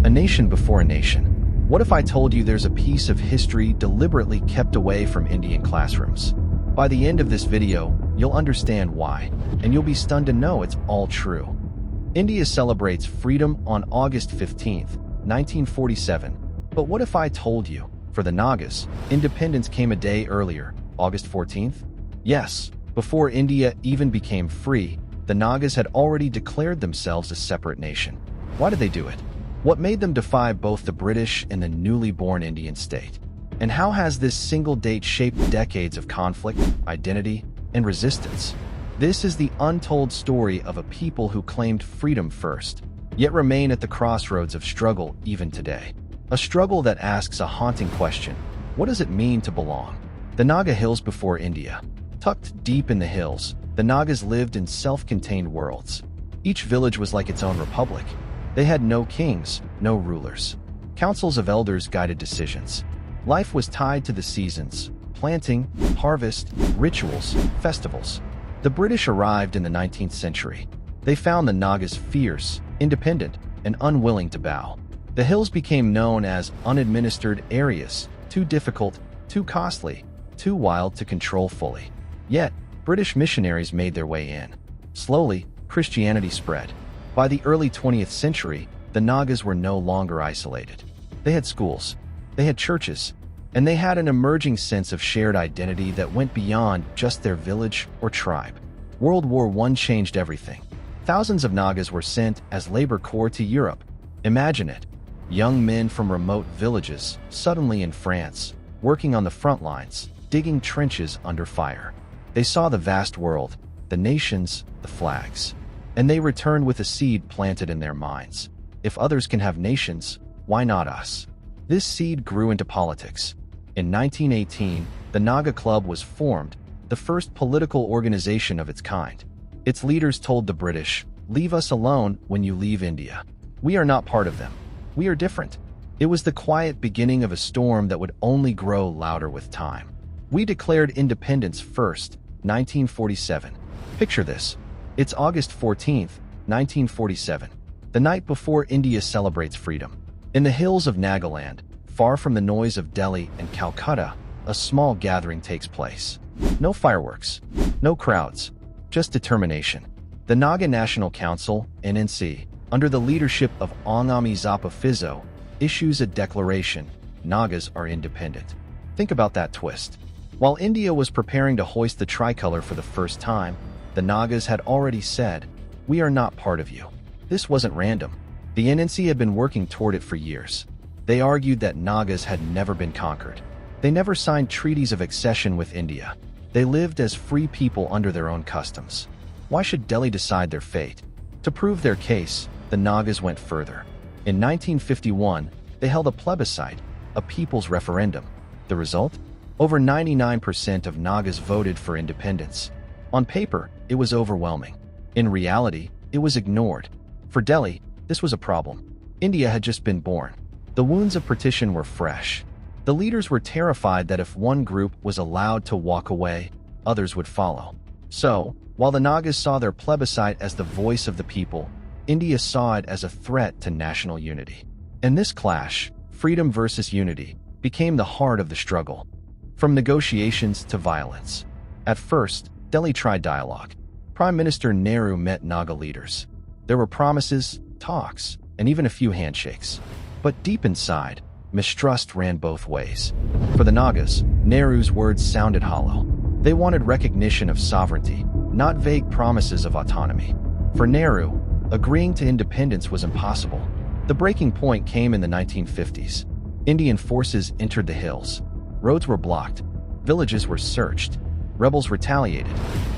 A nation before a nation. What if I told you there's a piece of history deliberately kept away from Indian classrooms? By the end of this video, you'll understand why, and you'll be stunned to know it's all true. India celebrates freedom on August 15th, 1947. But what if I told you, for the Nagas, independence came a day earlier, August 14th? Yes, before India even became free, the Nagas had already declared themselves a separate nation. Why did they do it? What made them defy both the British and the newly born Indian state? And how has this single date shaped decades of conflict, identity, and resistance? This is the untold story of a people who claimed freedom first, yet remain at the crossroads of struggle even today. A struggle that asks a haunting question: what does it mean to belong? The Naga Hills before India. Tucked deep in the hills, the Nagas lived in self-contained worlds. Each village was like its own republic. They had no kings, no rulers. Councils of elders guided decisions. Life was tied to the seasons: planting, harvest, rituals, festivals. The British arrived in the 19th century. They found the Nagas fierce, independent, and unwilling to bow. The hills became known as unadministered areas, too difficult, too costly, too wild to control fully. Yet, British missionaries made their way in. Slowly, Christianity spread. By the early 20th century, the Nagas were no longer isolated. They had schools, they had churches, and they had an emerging sense of shared identity that went beyond just their village or tribe. World War I changed everything. Thousands of Nagas were sent as labor corps to Europe. Imagine it. Young men from remote villages, suddenly in France, working on the front lines, digging trenches under fire. They saw the vast world, the nations, the flags. And they returned with a seed planted in their minds. If others can have nations, why not us? This seed grew into politics. In 1918, the Naga Club was formed, the first political organization of its kind. Its leaders told the British, "Leave us alone when you leave India. We are not part of them. We are different." It was the quiet beginning of a storm that would only grow louder with time. We declared independence first, 1947. Picture this. It's August 14th, 1947, the night before India celebrates freedom. In the hills of Nagaland, far from the noise of Delhi and Calcutta, a small gathering takes place. No fireworks, no crowds, just determination. The Naga National Council, NNC, under the leadership of Ongami Zapa Fizzo, issues a declaration: Nagas are independent. Think about that twist. While India was preparing to hoist the tricolor for the first time, the Nagas had already said, "We are not part of you." This wasn't random. The NNC had been working toward it for years. They argued that Nagas had never been conquered. They never signed treaties of accession with India. They lived as free people under their own customs. Why should Delhi decide their fate? To prove their case, the Nagas went further. In 1951, they held a plebiscite, a people's referendum. The result? Over 99% of Nagas voted for independence. On paper, it was overwhelming. In reality, it was ignored. For Delhi, this was a problem. India had just been born. The wounds of partition were fresh. The leaders were terrified that if one group was allowed to walk away, others would follow. So, while the Nagas saw their plebiscite as the voice of the people, India saw it as a threat to national unity. And this clash, freedom versus unity, became the heart of the struggle. From negotiations to violence. At first, Delhi tried dialogue. Prime Minister Nehru met Naga leaders. There were promises, talks, and even a few handshakes. But deep inside, mistrust ran both ways. For the Nagas, Nehru's words sounded hollow. They wanted recognition of sovereignty, not vague promises of autonomy. For Nehru, agreeing to independence was impossible. The breaking point came in the 1950s. Indian forces entered the hills. Roads were blocked. Villages were searched. Rebels retaliated.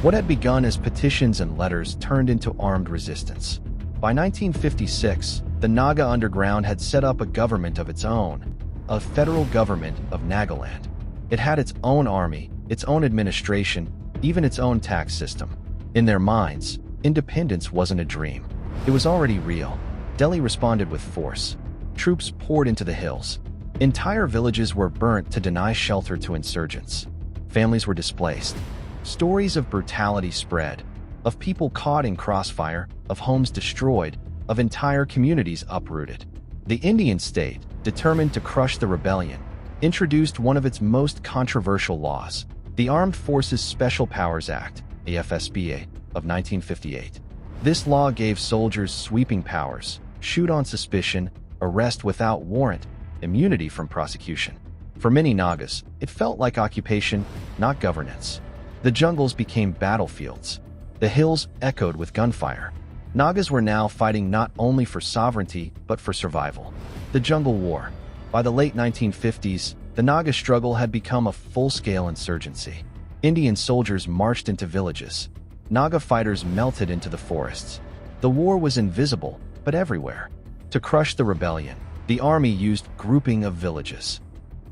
What had begun as petitions and letters turned into armed resistance. By 1956, the Naga underground had set up a government of its own, a federal government of Nagaland. It had its own army, its own administration, even its own tax system. In their minds, independence wasn't a dream. It was already real. Delhi responded with force. Troops poured into the hills. Entire villages were burnt to deny shelter to insurgents. Families were displaced. Stories of brutality spread, of people caught in crossfire, of homes destroyed, of entire communities uprooted. The Indian state, determined to crush the rebellion, introduced one of its most controversial laws, the Armed Forces Special Powers Act, AFSPA, of 1958. This law gave soldiers sweeping powers: shoot on suspicion, arrest without warrant, immunity from prosecution. For many Nagas, it felt like occupation, not governance. The jungles became battlefields. The hills echoed with gunfire. Nagas were now fighting not only for sovereignty, but for survival. The Jungle War. By the late 1950s, the Naga struggle had become a full-scale insurgency. Indian soldiers marched into villages. Naga fighters melted into the forests. The war was invisible, but everywhere. To crush the rebellion, the army used grouping of villages.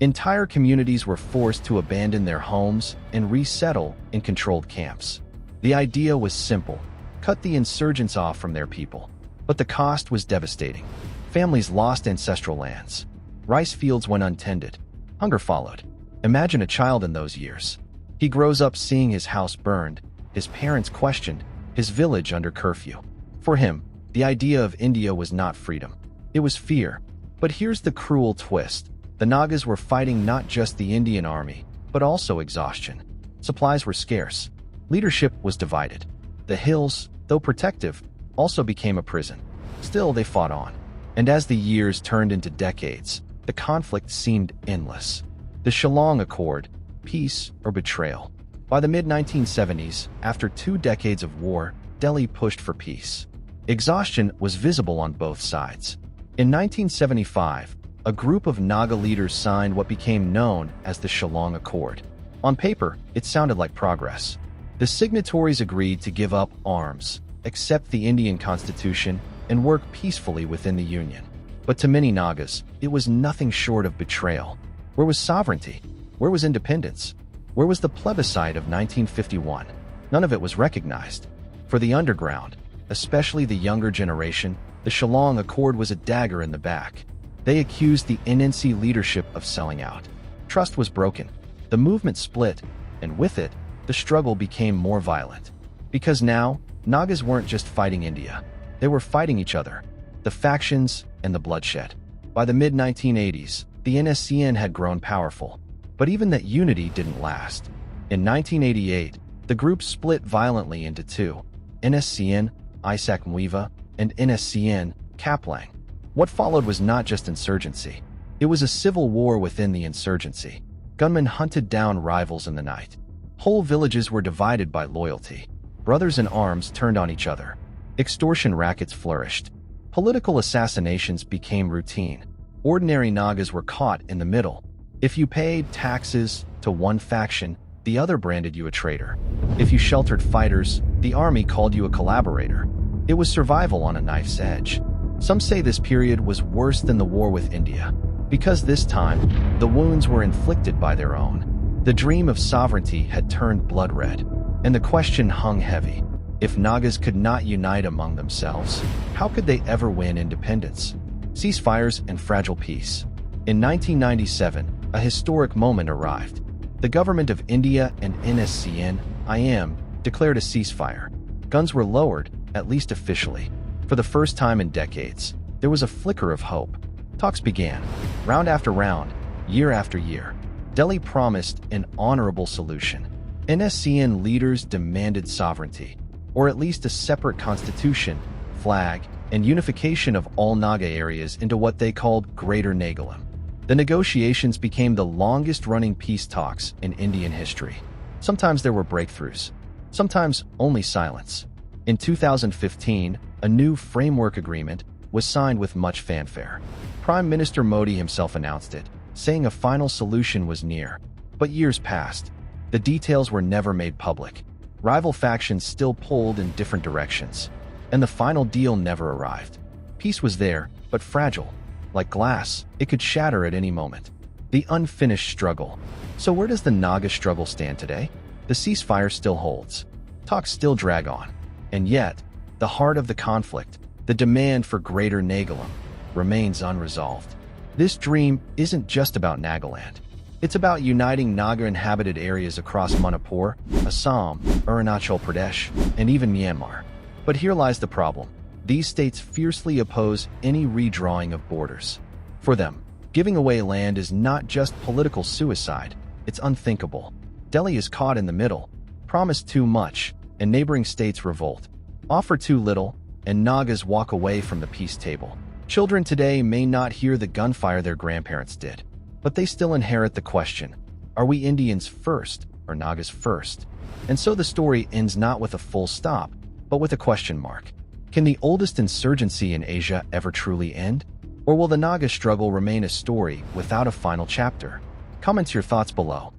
Entire communities were forced to abandon their homes and resettle in controlled camps. The idea was simple: cut the insurgents off from their people. But the cost was devastating. Families lost ancestral lands. Rice fields went untended. Hunger followed. Imagine a child in those years. He grows up seeing his house burned, his parents questioned, his village under curfew. For him, the idea of India was not freedom. It was fear. But here's the cruel twist. The Nagas were fighting not just the Indian army, but also exhaustion. Supplies were scarce. Leadership was divided. The hills, though protective, also became a prison. Still, they fought on. And as the years turned into decades, the conflict seemed endless. The Shillong Accord, peace or betrayal. By the mid-1970s, after 2 decades of war, Delhi pushed for peace. Exhaustion was visible on both sides. In 1975, a group of Naga leaders signed what became known as the Shillong Accord. On paper, it sounded like progress. The signatories agreed to give up arms, accept the Indian constitution, and work peacefully within the Union. But to many Nagas, it was nothing short of betrayal. Where was sovereignty? Where was independence? Where was the plebiscite of 1951? None of it was recognized. For the underground, especially the younger generation, the Shillong Accord was a dagger in the back. They accused the NNC leadership of selling out. Trust was broken. The movement split, and with it, the struggle became more violent. Because now, Nagas weren't just fighting India. They were fighting each other, the factions, and the bloodshed. By the mid-1980s, the NSCN had grown powerful. But even that unity didn't last. In 1988, the group split violently into two: NSCN, Isaac Mwiva, and NSCN, Kaplang. What followed was not just insurgency. It was a civil war within the insurgency. Gunmen hunted down rivals in the night. Whole villages were divided by loyalty. Brothers in arms turned on each other. Extortion rackets flourished. Political assassinations became routine. Ordinary Nagas were caught in the middle. If you paid taxes to one faction, the other branded you a traitor. If you sheltered fighters, the army called you a collaborator. It was survival on a knife's edge. Some say this period was worse than the war with India, because this time, the wounds were inflicted by their own. The dream of sovereignty had turned blood red, and the question hung heavy. If Nagas could not unite among themselves, how could they ever win independence? Ceasefires and fragile peace. In 1997, a historic moment arrived. The government of India and NSCN, IM, declared a ceasefire. Guns were lowered, at least officially. For the first time in decades, there was a flicker of hope. Talks began. Round after round, year after year, Delhi promised an honorable solution. NSCN leaders demanded sovereignty, or at least a separate constitution, flag, and unification of all Naga areas into what they called Greater Nagaland. The negotiations became the longest-running peace talks in Indian history. Sometimes there were breakthroughs, sometimes only silence. In 2015, a new framework agreement was signed with much fanfare. Prime Minister Modi himself announced it, saying a final solution was near. But years passed. The details were never made public. Rival factions still pulled in different directions, and the final deal never arrived. Peace was there, but fragile. Like glass, it could shatter at any moment. The unfinished struggle. So where does the Naga struggle stand today? The ceasefire still holds. Talks still drag on. And yet, the heart of the conflict, the demand for Greater Nagaland, remains unresolved. This dream isn't just about Nagaland. It's about uniting Naga-inhabited areas across Manipur, Assam, Arunachal Pradesh, and even Myanmar. But here lies the problem. These states fiercely oppose any redrawing of borders. For them, giving away land is not just political suicide, it's unthinkable. Delhi is caught in the middle, promise too much, and neighboring states revolt. Offer too little, and Nagas walk away from the peace table. Children today may not hear the gunfire their grandparents did, but they still inherit the question, are we Indians first or Nagas first? And so the story ends not with a full stop, but with a question mark. Can the oldest insurgency in Asia ever truly end? Or will the Naga struggle remain a story without a final chapter? Comment your thoughts below.